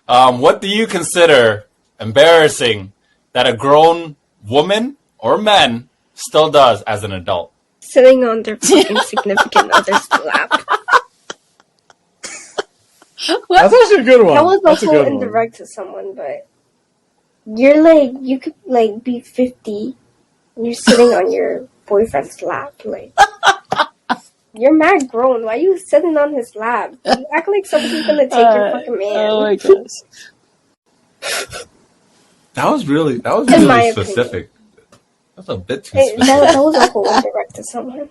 What do you consider embarrassing that a grown woman or man still does as an adult? Sitting on their fucking significant other's lap. That's actually a good one. That was That's a a whole good one. indirect to someone, but you're like, you could like be 50 and you're sitting on your boyfriend's lap, like. You're mad grown. Why are you sitting on his lap? You act like somebody's gonna take your fucking man. Oh my gosh. That was really my specific. That's a bit too That specific. was a whole indirect to someone.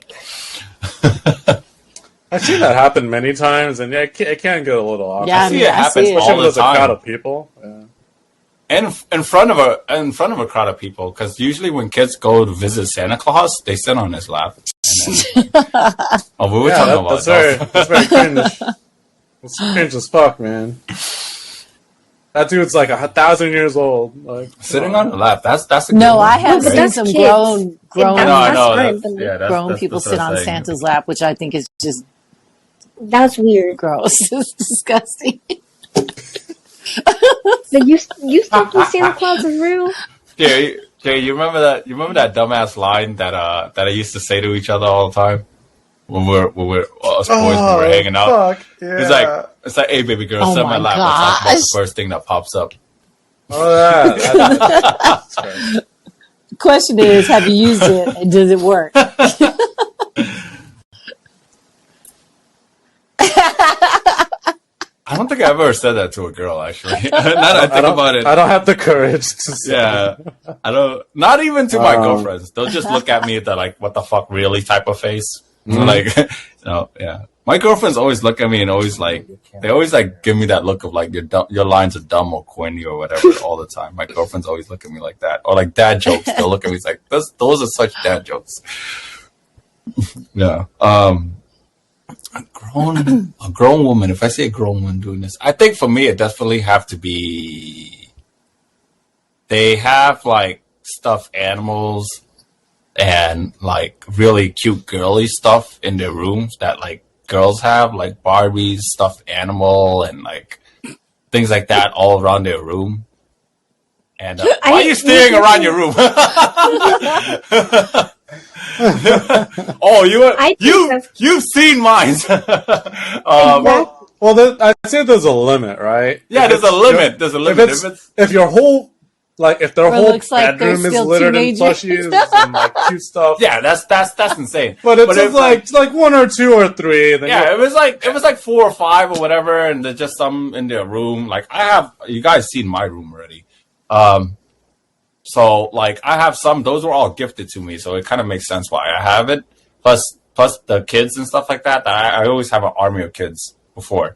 I've seen that happen many times, and yeah, it can get a little awkward. Yeah, I see it happen it. all Especially when the there's a crowd time. of people. Yeah. And in front of a crowd of people, because usually when kids go to visit Santa Claus, they sit on his lap. And then, we were talking about that's very cringe. It's cringe as fuck, man. That dude's like 1,000 years old. Like sitting on the lap. That's a good No, one. I have but seen that's some kids. grown I know. That's That's, fine, yeah, that's, grown that's people what sit I'm on saying. Santa's lap, which I think is just That's weird. gross. It's disgusting. Like you still think Santa Claus is real? Jay, you remember that? You remember that dumbass line that I used to say to each other all the time when we're us boys when we're hanging out. Fuck, yeah. It's like, hey baby girl, Oh sit on my my lap. Let's talk about the gosh. first thing that pops up. Oh, that's right. The question is, have you used it and does it work? I don't think I ever said that to a girl actually. Now that I think about it. I don't have the courage to say. Yeah, I don't. Not even to my girlfriends. They'll just look at me with that like, "What the fuck, really?" type of face. Like, yeah. My girlfriends always look at me and always like, they always like give me that look of like your lines are dumb or corny or whatever all the time. My girlfriends always look at me like that, or like dad jokes. They'll look at me like, those are such dad jokes. Yeah. A grown woman. If I say a grown woman doing this, I think for me it definitely have to be. They have like stuffed animals and like really cute girly stuff in their rooms that like girls have, like Barbies, stuffed animal, and like things like that all around their room. And why are you staring around your room? Oh, you've seen mine. Well, I'd say there's a limit, right? Yeah, there's a limit. There's a limit. If your whole, like, if their Or it whole looks like they're bedroom is still littered in teenagers. plushies and like cute stuff, Yeah, that's insane. but it's if, like one or two or three. Then yeah, it was like 4 or 5 or whatever, and there's just some in their room. Like you guys seen my room already. So like I have some. Those were all gifted to me, so it kind of makes sense why I have it. Plus the kids and stuff like that. I always have an army of kids before,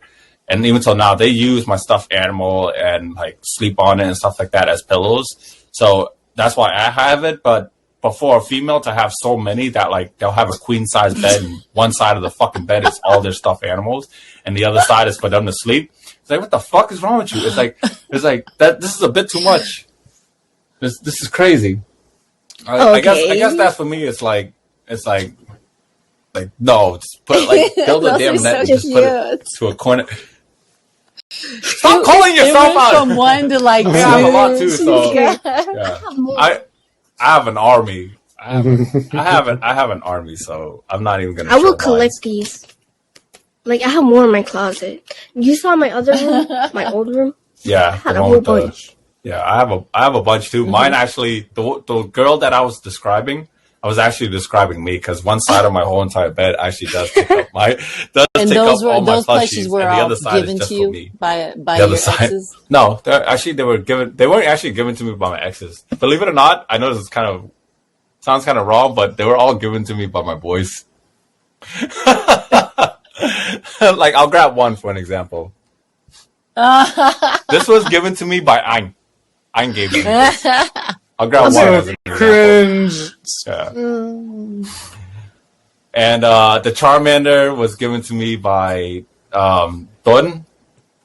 and even till now, they use my stuffed animal and like sleep on it and stuff like that as pillows. So that's why I have it. But for a female to have so many that like they'll have a queen size bed, and one side of the fucking bed is all their stuffed animals, and the other side is for them to sleep. It's like, what the fuck is wrong with you? It's like that. This is a bit too much. This is crazy. I guess that for me it's like no, just put build a damn net and just put it to a corner. Stop calling yourself went out. from one to like I have a lot too, two. so yeah. I have an army. I have an army, so I'm not even gonna. I will show collect mine. these. Like, I have more in my closet. You saw my other room, my old room. Yeah, I had the a one whole with the- bunch. Yeah, I have a bunch too. Mine actually, the girl that I was describing, I was actually describing me because one side of my whole entire bed actually does take up And those all my plushies were and the all other side given is just to for you me. by The your other side, exes. no, they weren't actually given to me by my exes. Believe it or not, I know this is sounds kind of wrong, but they were all given to me by my boys. Like, I'll grab one for an example. This was given to me by Ayn. Ayn gave me this. I'll grab one as an example. cringe. Yeah. And the Charmander was given to me by Ton,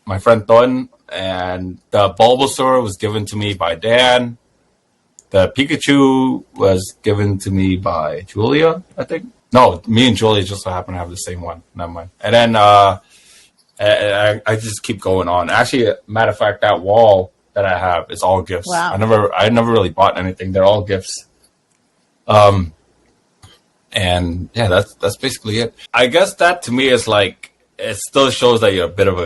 my friend Ton, and the Bulbasaur was given to me by Dan. The Pikachu was given to me by Julia, I think. No, me and Julia just so happen to have the same one. Never mind. And And I just keep going on. Actually, matter of fact, that wall that I have is all gifts. Wow. I never really bought anything. They're all gifts. And yeah, that's basically it. I guess that to me is like, it still shows that you're a bit of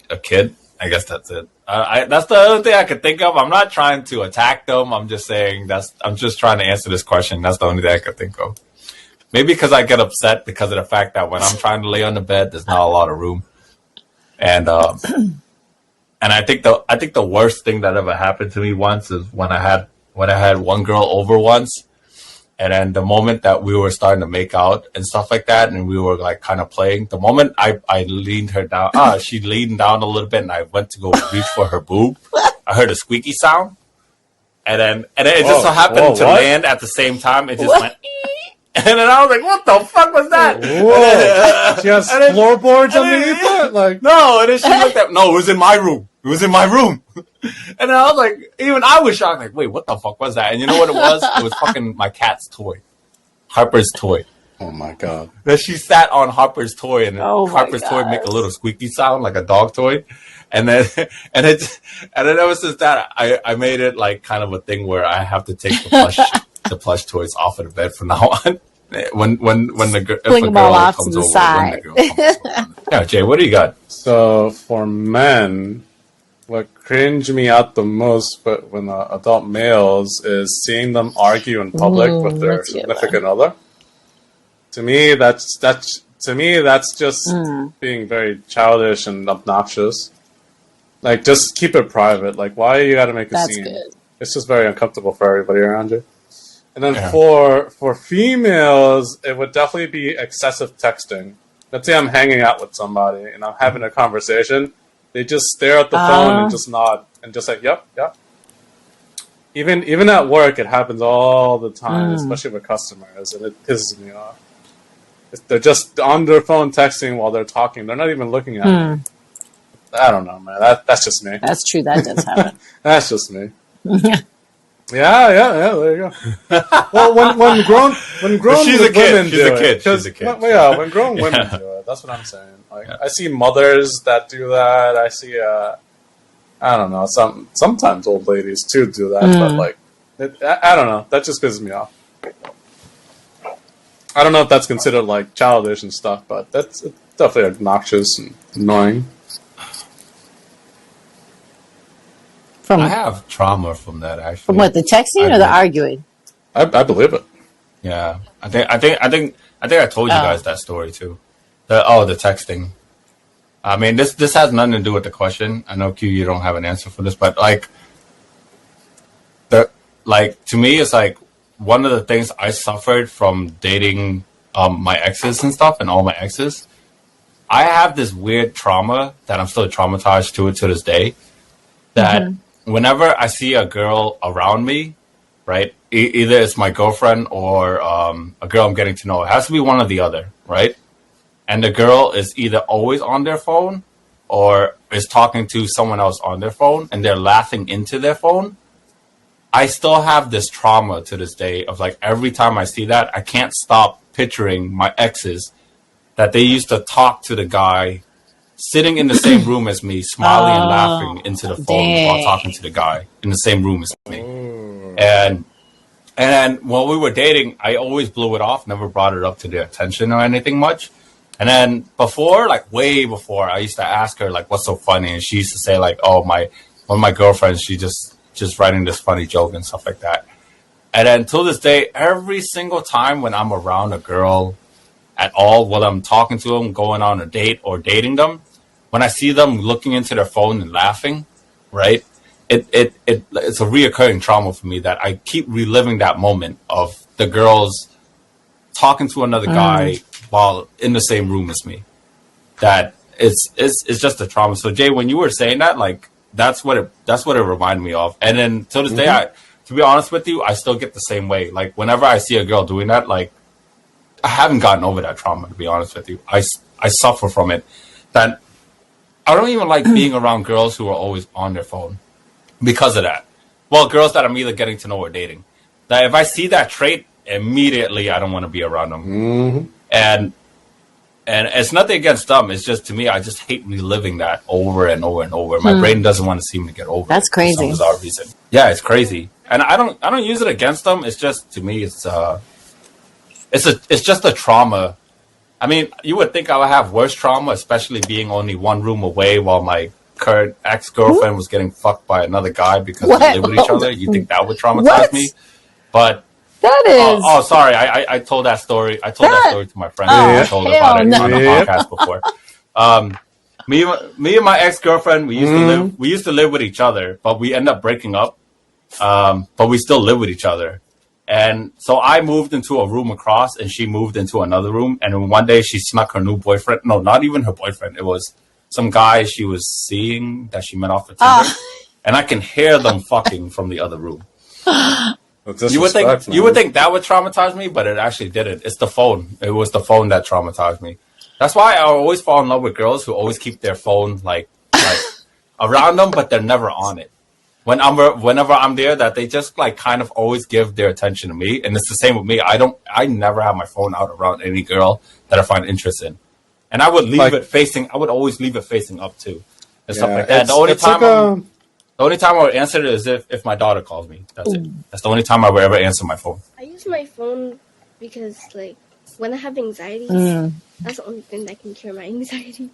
a kid. I guess that's it. That's the only thing I could think of. I'm not trying to attack them. I'm just saying I'm just trying to answer this question. That's the only thing I could think of. Maybe because I get upset because of the fact that when I'm trying to lay on the bed, there's not a lot of room. And I think the worst thing that ever happened to me once is when I had one girl over once. And then the moment that we were starting to make out and stuff like that, and we were like kind of playing, the moment I leaned her down, she leaned down a little bit, and I went to go reach for her boob. I heard a squeaky sound, and then it just so happened to land at the same time. It just went, and then I was like, "What the fuck was that?" Whoa! She has floorboards underneath it, like no. And then she looked at, no, it was in my room. It was in my room. And I was like, even I was shocked. Like, wait, what the fuck was that? And you know what it was? It was fucking my cat's toy, Harper's toy. oh my god! That she sat on Harper's toy, and Harper's toy make a little squeaky sound like a dog toy. And then ever since that, I made it like kind of a thing where I have to take the plush toys off of the bed from now on. When the girl comes over. Yeah, Jay, what do you got? So for men, what cringed me out the most, but when adult males, is seeing them argue in public with their significant other. To me, that's just being very childish and obnoxious. Like, just keep it private. Like, why you got to make a scene? Good. It's just very uncomfortable for everybody around you. And then for females, it would definitely be excessive texting. Let's say I'm hanging out with somebody and I'm having a conversation. They just stare at the phone and just nod and just like, yep. Even at work, it happens all the time, especially with customers, and it pisses me off. They're just on their phone texting while they're talking. They're not even looking at me. I don't know, man. That's just me. That's true. That does happen. That's just me. Yeah. There you go. Well, when grown she's a kid. She's a kid. She's a kid. When grown women do it, that's what I'm saying. Like, I see mothers that do that. I see, I don't know, sometimes old ladies too do that. But like, I don't know. That just pisses me off. I don't know if that's considered like childish and stuff, but that's definitely obnoxious and annoying. I have trauma from that, actually. From what, the texting or the arguing? I believe it. Yeah, I think I told you guys that story too. The texting. I mean, this has nothing to do with the question. I know, Q, you don't have an answer for this, but to me, it's like one of the things I suffered from dating my exes and stuff, and all my exes. I have this weird trauma that I'm still traumatized to this day. That whenever I see a girl around me, right, either it's my girlfriend or a girl I'm getting to know, it has to be one or the other, right? And the girl is either always on their phone or is talking to someone else on their phone, and they're laughing into their phone. I still have this trauma to this day of like, every time I see that, I can't stop picturing my exes that they used to talk to the guy sitting in the same room as me, smiling and laughing into the phone while talking to the guy in the same room as me. And then when we were dating, I always blew it off, never brought it up to their attention or anything much. And then before, like way before, I used to ask her like, what's so funny? And she used to say like, oh, one of my girlfriends, she just writing this funny joke and stuff like that. And then till this day, every single time when I'm around a girl at all, while I'm talking to them, going on a date or dating them, when I see them looking into their phone and laughing, right, it's a reoccurring trauma for me that I keep reliving that moment of the girls talking to another guy while in the same room as me. That it's just a trauma. So Jay, when you were saying that, like, that's what it reminded me of. And then till this day, to be honest with you, I still get the same way. Like, whenever I see a girl doing that, like, I haven't gotten over that trauma, to be honest with you. I suffer from it. That I don't even like being around girls who are always on their phone because of that. Well, girls that I'm either getting to know or dating. That if I see that trait, immediately I don't want to be around them. And And it's nothing against them. It's just, to me, I just hate reliving that over and over and over. My brain doesn't want to see me get over That's it crazy. for some bizarre reason. Yeah, it's crazy. And I don't use it against them. It's just, to me, it's just a trauma. I mean, you would think I would have worse trauma, especially being only one room away while my current ex-girlfriend was getting fucked by another guy because we live with each other. You think that would traumatize me? But that is. Oh, sorry. I told that story. I told that story to my friend. I told about it on the podcast before. Me and my ex-girlfriend, we used to live with each other, but we ended up breaking up. But we still live with each other. And so I moved into a room across and she moved into another room. And then one day she snuck her new boyfriend. No, not even her boyfriend. It was some guy she was seeing that she met off of Tinder. And I can hear them fucking from the other room. You would think that would traumatize me, but it actually didn't. It's the phone. It was the phone that traumatized me. That's why I always fall in love with girls who always keep their phone like around them, but they're never on it. Whenever I'm there, that they just like kind of always give their attention to me, and it's the same with me. I never have my phone out around any girl that I find interest in, and I would leave it facing. I would always leave it facing up too, and stuff like that. The only time I would answer it is if my daughter calls me. That's it. That's the only time I would ever answer my phone. I use my phone because, like, when I have anxiety, that's the only thing that can cure my anxiety.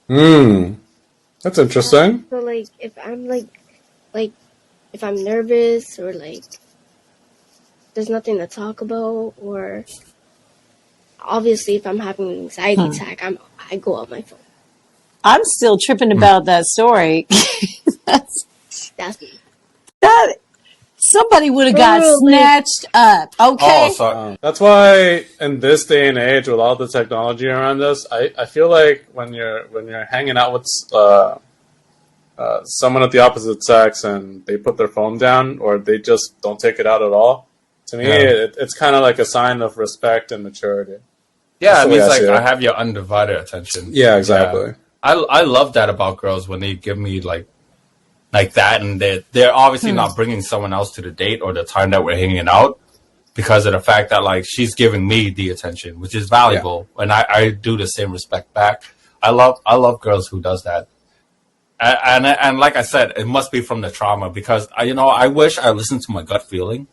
That's interesting. So, like, if I'm if I'm nervous or like there's nothing to talk about, or obviously if I'm having an anxiety attack, I go on my phone. I'm still tripping about that story. That's me. That somebody would have got snatched up. Okay. Oh, sorry. That's why in this day and age, with all the technology around us, I feel like when you're hanging out with someone of the opposite sex and they put their phone down or they just don't take it out at all, to me, it's kind of like a sign of respect and maturity. Yeah, it means like I have your undivided attention. Yeah, exactly. Yeah. I love that about girls when they give me like that, and they're obviously not bringing someone else to the date or the time that we're hanging out because of the fact that like she's giving me the attention, which is valuable, and I do the same respect back. I love girls who does that. And like I said, it must be from the trauma because I wish I listened to my gut feeling,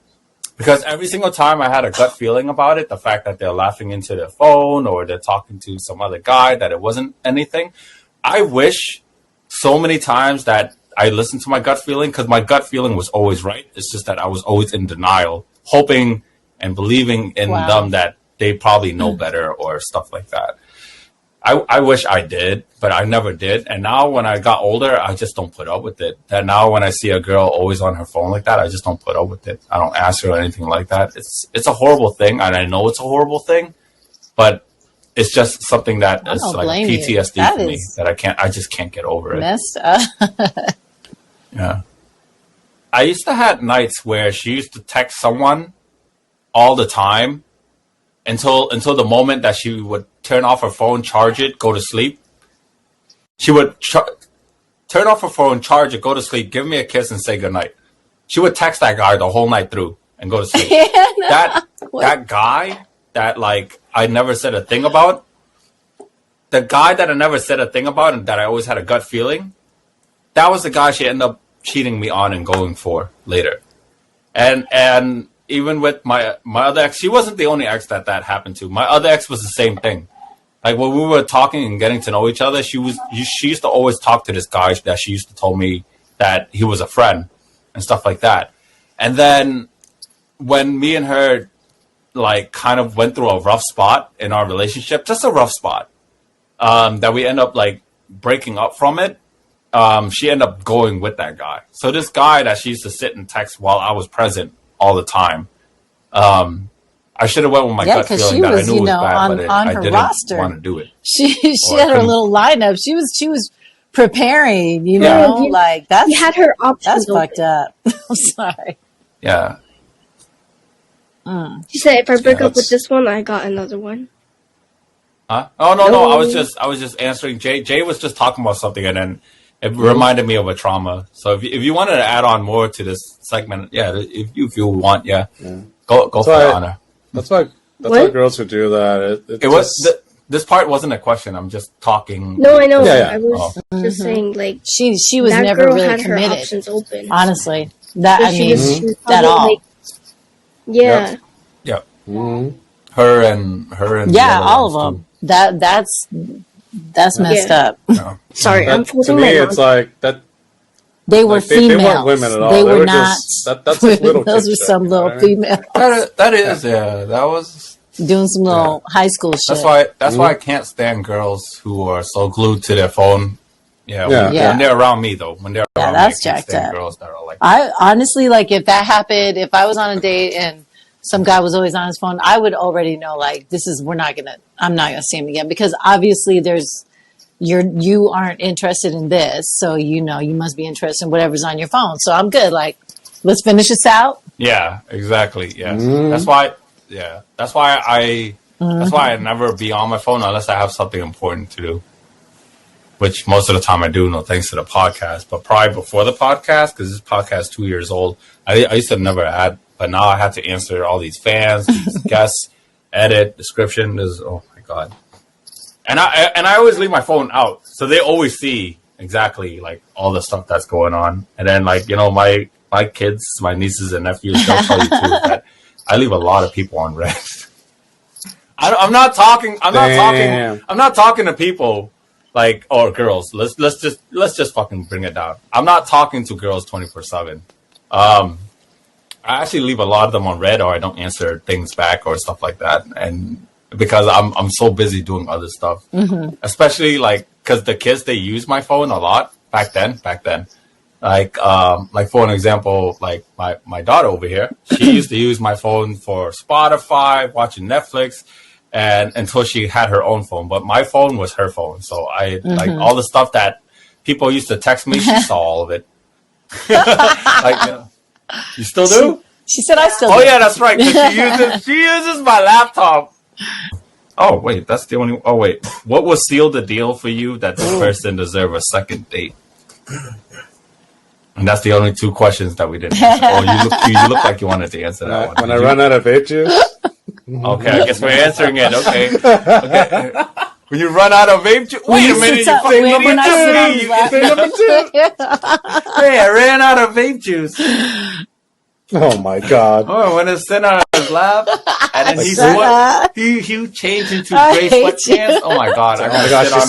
because every single time I had a gut feeling about it, the fact that they're laughing into their phone or they're talking to some other guy, that it wasn't anything. I wish so many times that I listened to my gut feeling, because my gut feeling was always right. It's just that I was always in denial, hoping and believing in them that they probably know better or stuff like that. I wish I did, but I never did. And now when I got older, I just don't put up with it. That now when I see a girl always on her phone like that, I just don't put up with it. I don't ask her or anything like that. It's a horrible thing, and I know it's a horrible thing, but it's just something that is like PTSD for me that I just can't get over it. Messed up. Yeah. I used to have nights where she used to text someone all the time until the moment that she would turn off her phone, charge it, go to sleep. She would turn off her phone, charge it, go to sleep, give me a kiss, and say goodnight. She would text that guy the whole night through and go to sleep. That guy that like I never said a thing about, the guy that I never said a thing about and that I always had a gut feeling, that was the guy she ended up cheating me on and going for later. And even with my other ex, she wasn't the only ex that happened to. My other ex was the same thing. Like when we were talking and getting to know each other, she used to always talk to this guy that she used to tell me that he was a friend and stuff like that. And then when me and her like kind of went through a rough spot in our relationship, just a rough spot, that we end up like breaking up from it. She ended up going with that guy. So this guy that she used to sit and text while I was present all the time, I should have went with my gut feeling that I knew was bad, but I didn't want to do it. She had her little lineup. She was preparing, like that's you had her options. That's fucked up. I'm sorry. Yeah. She said, "If I break up with this one, I got another one." Huh? Oh no! I was just answering. Jay was just talking about something, and then it reminded me of a trauma. So if you wanted to add on more to this segment, if you want, go for it, Honor. That's why girls who do that. this part wasn't a question. I'm just talking. No, I know. Yeah. I was just saying, like, she was that never girl really had her committed. options open. Honestly, that So I she mean, was at probably, all. like, yeah. Yeah. Mm-hmm. Her and Yeah, the other all of ones, them. That's messed Yeah. up. too. Yeah. Sorry, I'm To folding me, my it's laundry. like that. They were Like, they females. weren't women at all. They They were were not. just that's like little Those kid were shit, some you know little what I mean? females That is, yeah. That was. doing some little high school shit. That's why I can't stand girls who are so glued to their phone. Yeah, Yeah. when they're around me though, when they're around that's me, I can't jacked stand up. girls that are like. I honestly, like, if that happened, if I was on a date and some guy was always on his phone, I would already know, like, I'm not gonna see him again, because obviously you aren't interested in this, so you must be interested in whatever's on your phone. So I'm good. Like, let's finish this out. Yeah, exactly. Yeah, Mm. that's why. Yeah, that's why I never be on my phone unless I have something important to do. Which most of the time I do, no thanks to the podcast. But probably before the podcast, because this podcast is 2 years old, I used to never add, but now I have to answer all these fans, these guests, edit, description. Oh my god! And I always leave my phone out, so they always see exactly like all the stuff that's going on. And then like my kids, my nieces and nephews, they'll tell you too that I leave a lot of people on red. I'm not talking to people. Like, or girls, let's just fucking bring it down. I'm not talking to girls 24/7. I actually leave a lot of them on red, or I don't answer things back or stuff like that. And because I'm so busy doing other stuff, especially like, cause the kids, they use my phone a lot back then, like for an example, like my daughter over here, she used to use my phone for Spotify, watching Netflix. And until she had her own phone, but my phone was her phone. So like all the stuff that people used to text me, she saw all of it. Like, you still do? She said I still do. do. Yeah, that's right. 'Cause she uses my laptop. Oh wait, that's the only. Oh wait, what will seal the deal for you that this person deserve a second date? And that's the only two questions that we didn't answer. Oh, you look like you wanted to answer that one. When I run out of vape juice. Okay, I guess we're answering it. Okay. When you run out of vape juice, wait a minute. You say number two. Hey, I ran out of vape juice. Oh my god! Oh, when it's sitting on his lap, and then he changed into gray sweatpants. Oh my god! Oh my god! She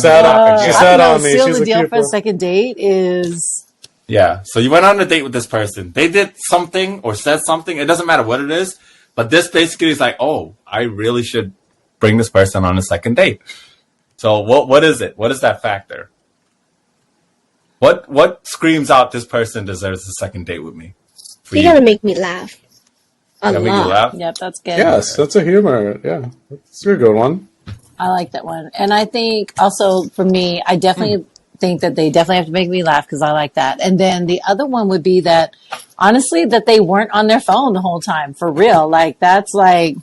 sat on me. Seal the deal for a second date is. Yeah. So you went on a date with this person. They did something or said something. It doesn't matter what it is. But this basically is like, oh, I really should bring this person on a second date. So what is it? What is that factor? What screams out this person deserves a second date with me? You gotta make me laugh. A lot. Make you laugh? Yep, that's good. Yes, that's a humor. Yeah, that's a good one. I like that one. And I think also for me, I definitely think that they definitely have to make me laugh because I like that. And then the other one would be that, honestly, that they weren't on their phone the whole time, for real. Like, that's like,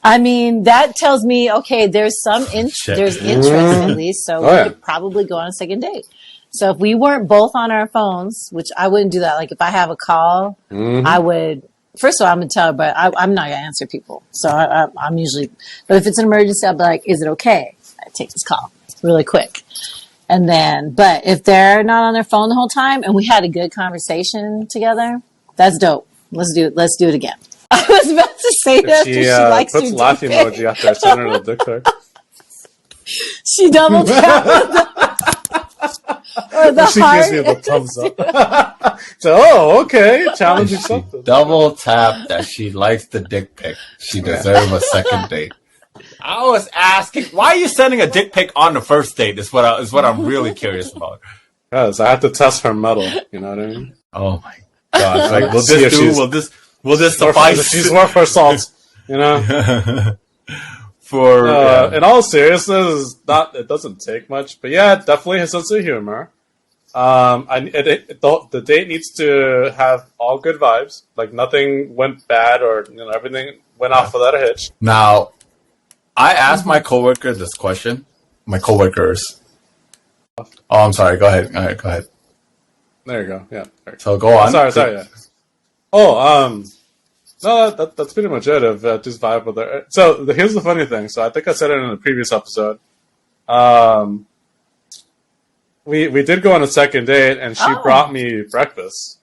I mean, that tells me, okay, there's there's interest at least, so we could probably go on a second date. So if we weren't both on our phones, which I wouldn't do that. Like, if I have a call, I would, first of all, I'm going to tell her, but I'm not going to answer people. So I'm usually, but if it's an emergency, I'll be like, is it okay? I take this call really quick. And then, but if they're not on their phone the whole time and we had a good conversation together, that's dope. Let's do it again. I was about to say that She likes puts laughing emoji after I send her the dick pic. She double tapped or the she heart. gives me the thumbs up. So, okay, challenging something. Double tap that she likes the dick pic. She deserves a second date. I was asking, why are you sending a dick pic on the first date? Is what I'm really curious about. Because I have to test her metal. You know what I mean? Oh my god! Like, will this suffice? She's worth her salt. You know. In all seriousness, it doesn't take much, but yeah, definitely his sense of humor. The date needs to have all good vibes. Like nothing went bad, or everything went off without a hitch. Now, I asked my coworker this question. My coworkers. Oh, I'm sorry. Go ahead. Go ahead. There you go. Yeah. So go on. Sorry. Yeah. Oh, No, that's pretty much it. Of just vibe with her. So here's the funny thing. So I think I said it in a previous episode. We did go on a second date, and she brought me breakfast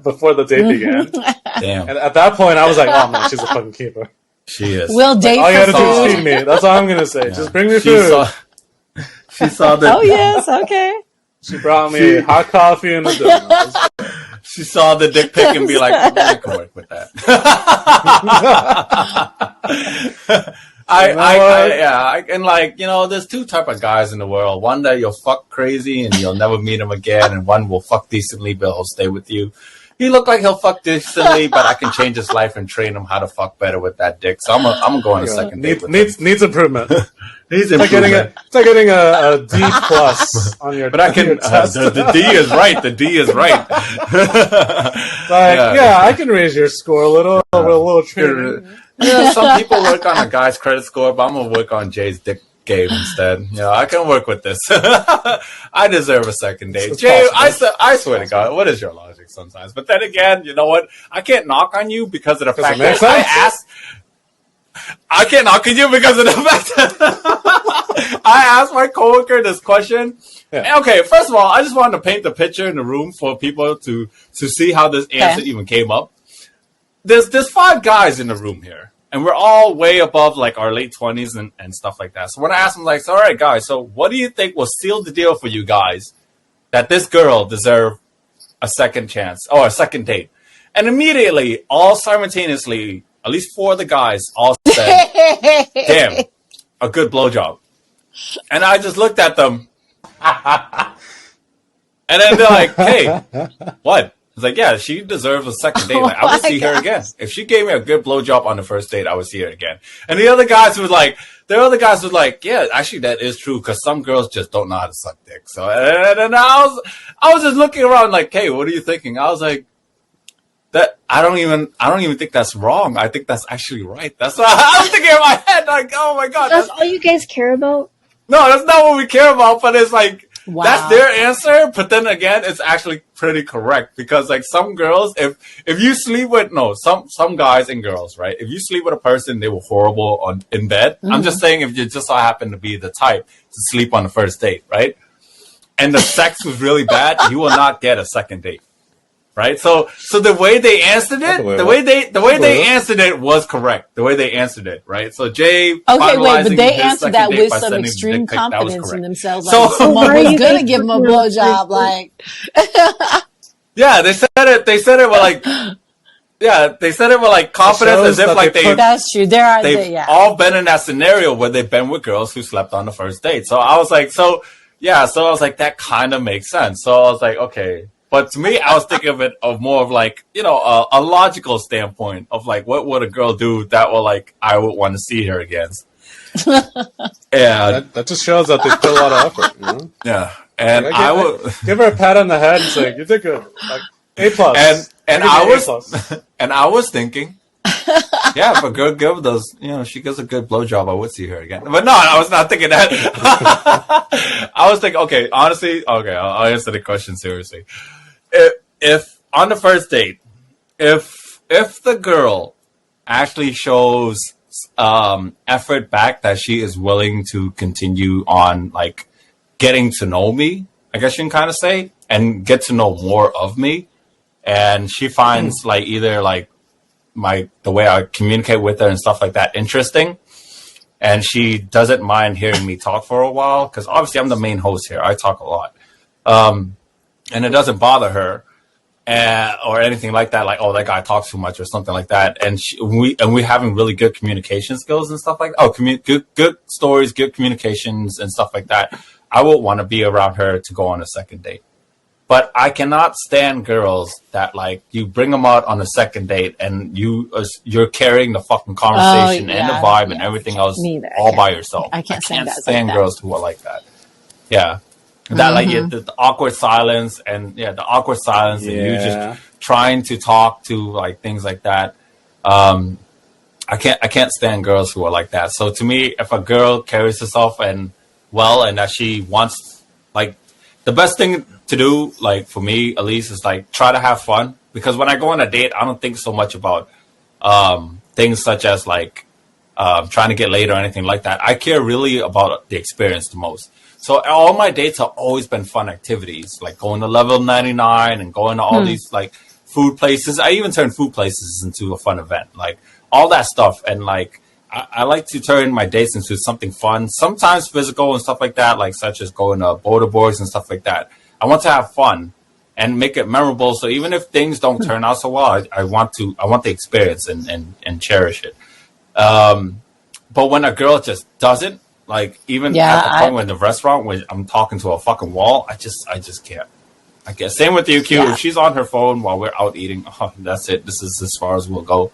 before the date began. Damn. And at that point, I was like, "Oh man, she's a fucking keeper." She is. We'll date All you for gotta do is food. feed me. That's all I'm gonna say. Just bring me She food. she saw the Oh yes, okay. She brought me hot coffee and a donut. she saw the dick pic and be like, I can work with that. And like, you know, there's two type of guys in the world. One that you'll fuck crazy and you'll never meet him again, and one will fuck decently but he'll stay with you. He look like he'll fuck decently, but I can change his life and train him how to fuck better with that dick. So I'm gonna go on a second date with him. Needs improvement. He's It's like getting a D plus on your. But I can. your test. The D is right. The D is right. I can raise your score a little with a little training. Yeah, some people work on a guy's credit score, but I'm gonna work on Jay's dick game instead. You know, I can work with this. I deserve a second date. It's Jay, possible. I swear to God, what is your logic sometimes? But then again, you know what? I can't knock on you because of the fact it makes that sense. I can't knock on you because of the fact that I asked my coworker this question. Yeah. Okay, first of all, I just wanted to paint the picture in the room for people to see how this answer even came up. There's 5 guys in the room here, and we're all way above like our late 20s and stuff like that. So when I asked them, like, so, all right, guys, so what do you think will seal the deal for you guys that this girl deserve a second chance or a second date? And immediately, all simultaneously, at least 4 of the guys all said, damn, a good blowjob. And I just looked at them. And then they're like, hey, what? I was like, yeah, she deserves a second date. Like, I would see her again. If she gave me a good blowjob on the first date, I would see her again. And the other guys was like, yeah, actually that is true because some girls just don't know how to suck dick. So, and I was just looking around like, hey, what are you thinking? I was like, that I don't even think that's wrong. I think that's actually right. That's what I was thinking in my head. Like, oh my God. That's all you guys care about? No, that's not what we care about, but it's like, Wow. that's their answer. But then again, it's actually pretty correct because like some girls, if you sleep with, some guys and girls, right? If you sleep with a person, they were horrible in bed. I'm just saying if you just so happen to be the type to sleep on the first date, right? And the sex was really bad, you will not get a second date. Right, so the way they answered it, the way they answered it was correct. The way they answered it, right? So Jay, Okay, wait, but they his answered second that date with by some sending extreme dick pic, that was confidence in correct. themselves. So- Like someone Why are was you gonna guys give them a talking about blowjob. this? Like, Yeah, they said it with like, yeah, they said it with like confidence shows as if that like they they put- that's true. they've Yeah. all been in that scenario where they've been with girls who slept on the first date. So I was like, so I was like, that kind of makes sense. So I was like, okay. But to me, I was thinking of it of more of like, you know, a logical standpoint of like, what would a girl do that will like, I would want to see her against. Yeah. That just shows that they put a lot of effort. You know? Yeah. And Like, I would, give her a pat on the head and say, "You did good." Like A plus. and I I give you was, A plus. and I was thinking, yeah, if a girl gives those, you know, she gives a good blowjob, I would see her again. But no, I was not thinking that. I was thinking, okay, honestly, okay, I'll answer the question seriously. If on the first date, if the girl actually shows effort back that she is willing to continue on like getting to know me, I guess you can kind of say, and get to know more of me, and she finds like either like the way I communicate with her and stuff like that interesting, and she doesn't mind hearing me talk for a while because obviously I'm the main host here. I talk a lot, and it doesn't bother her. Or anything like that, like, oh, that guy talks too much or something like that. And we having really good communication skills and stuff like that. Good stories, good communications and stuff like that. I would want to be around her to go on a second date. But I cannot stand girls that like you bring them out on a second date and you're carrying the fucking conversation and the vibe and everything else all by yourself. I can't stand girls who are like that. Yeah. That like the awkward silence and the awkward silence and you just trying to talk to like things like that. I can't stand girls who are like that. So to me, if a girl carries herself and that she wants, like, the best thing to do, like for me at least, is like try to have fun, because when I go on a date, I don't think so much about things such as like trying to get laid or anything like that. I care really about the experience the most. So all my dates have always been fun activities, like going to Level 99 and going to all these like food places. I even turned food places into a fun event, like all that stuff. And like I like to turn my dates into something fun, sometimes physical and stuff like that, like such as going to boulder boards and stuff like that. I want to have fun and make it memorable. So even if things don't turn out so well, I want the experience and cherish it. But when a girl just doesn't, like even at the point when the restaurant when I'm talking to a fucking wall, I just can't. I guess same with you, Q. If she's on her phone while we're out eating, that's it. This is as far as we'll go.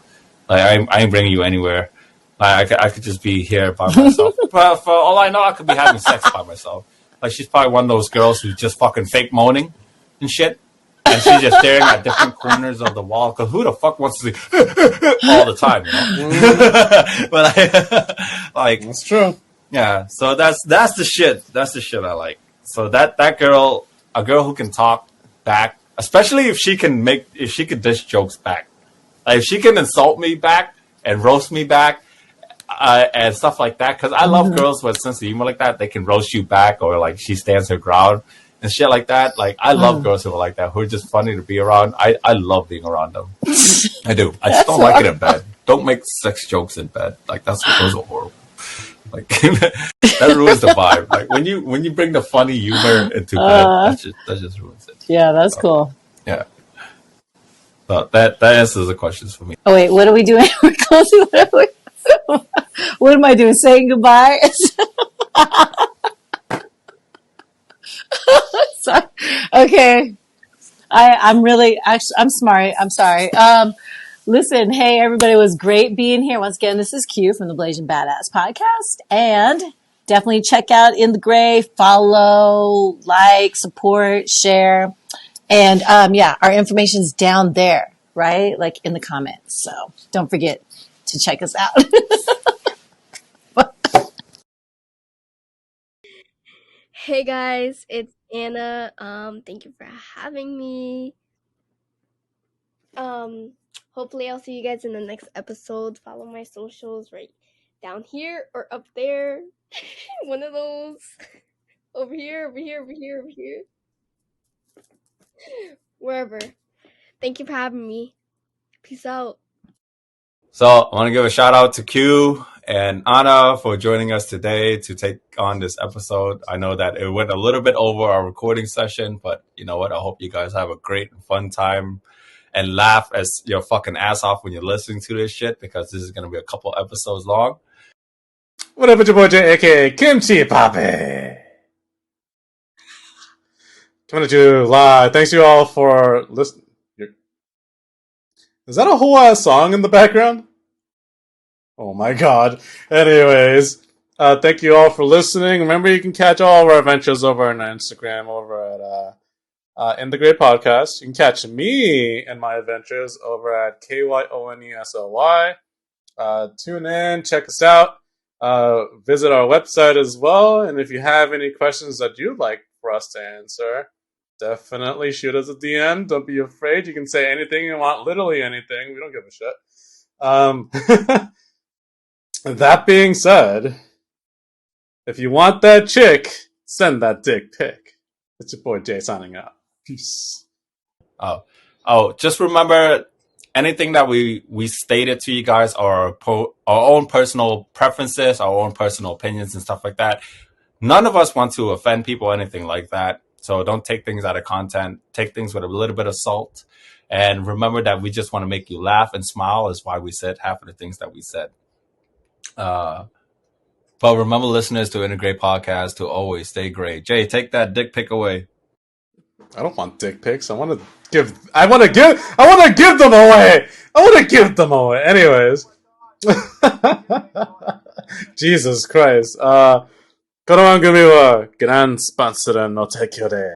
Like I ain't bringing you anywhere. Like I could just be here by myself. But for all I know, I could be having sex by myself. Like she's probably one of those girls who's just fucking fake moaning and shit. And she's just staring at different corners of the wall. Because who the fuck wants to see all the time, you know? But like That's true. Yeah, so that's the shit. That's the shit I like. So that girl, a girl who can talk back, especially if she can dish jokes back. Like if she can insult me back and roast me back and stuff like that. Because I love girls with a sense of humor like that. They can roast you back or like she stands her ground and shit like that. Like I love girls who are like that, who are just funny to be around. I love being around them. I do. I just don't like it in bed. Don't make sex jokes in bed. Like those are horrible. Like that ruins the vibe. Like when you bring the funny humor into bed, that just ruins it. Yeah, that's cool. Yeah. So that answers the questions for me. Oh wait, what are we doing? We're closing. What am I doing? Saying goodbye? Sorry. Okay. I'm smart. I'm sorry. Listen, hey everybody, it was great being here. Once again, this is Q from the Blasian Badass podcast, and definitely check out In the Gray, follow, like, support, share, and our information's down there, right? Like in the comments. So don't forget to check us out. Hey guys, it's Anna. Thank you for having me. Hopefully I'll see you guys in the next episode. Follow my socials right down here or up there. One of those. Over here. Wherever. Thank you for having me. Peace out. So I want to give a shout out to Q and Anna for joining us today to take on this episode. I know that it went a little bit over our recording session, but you know what? I hope you guys have a great and fun time and laugh as your fucking ass off when you're listening to this shit, because this is going to be a couple episodes long. What up, it's your boy Jey, aka KimchiPapi. Coming at you live. Thanks you all for listening. Is that a whole ass song in the background? Oh my god. Anyways, thank you all for listening. Remember, you can catch all of our adventures over on Instagram, over at In the Great Podcast. You can catch me and my adventures over at KYONESLY. Tune in, check us out. Visit our website as well. And if you have any questions that you'd like for us to answer, definitely shoot us a DM. Don't be afraid. You can say anything you want, literally anything. We don't give a shit. That being said, if you want that chick, send that dick pic. It's your boy Jey signing out. Peace. Oh, just remember, anything that we stated to you guys are our own personal preferences, our own personal opinions and stuff like that. None of us want to offend people or anything like that. So don't take things out of content. Take things with a little bit of salt. And remember that we just want to make you laugh and smile, is why we said half of the things that we said. But remember, listeners, to Integrate Podcast, to always stay great. Jey, take that dick pic away. I don't want dick pics. I want to give them away. Anyways. Jesus Christ. この番組はグランスポンサーの提供で